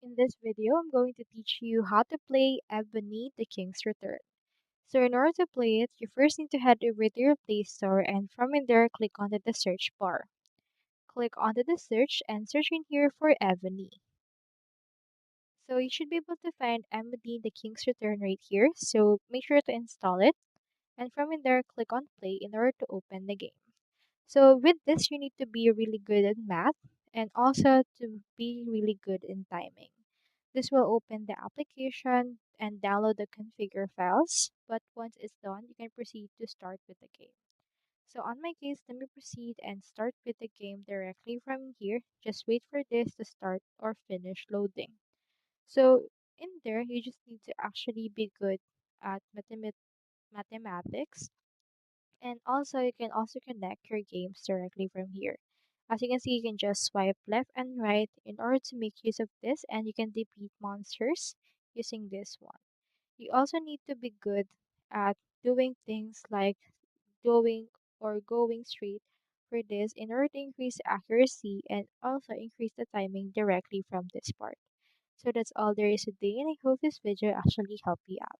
In this video, I'm going to teach you how to play Ebony the King's Return. So in order to play it, you first need to head over to your Play Store and from in there, click onto the search bar. Click onto the search and search in here for Evony. So you should be able to find Ebony the King's Return right here. So make sure to install it and from in there, click on play in order to open the game. So with this, you need to be really good at math and also to be really good in timing. This will open the application and download the configure files, but once it's done, you can proceed to start with the game. So on my case, let me proceed and start with the game directly from here. Just wait for this to start or finish loading. So in there, you just need to actually be good at mathematics, and also you can also connect your games directly from here. As you can see, you can just swipe left and right in order to make use of this, and you can defeat monsters using this one. You also need to be good at doing things like doing or going straight for this in order to increase accuracy and also increase the timing directly from this part. So that's all there is today, and I hope this video actually helped you out.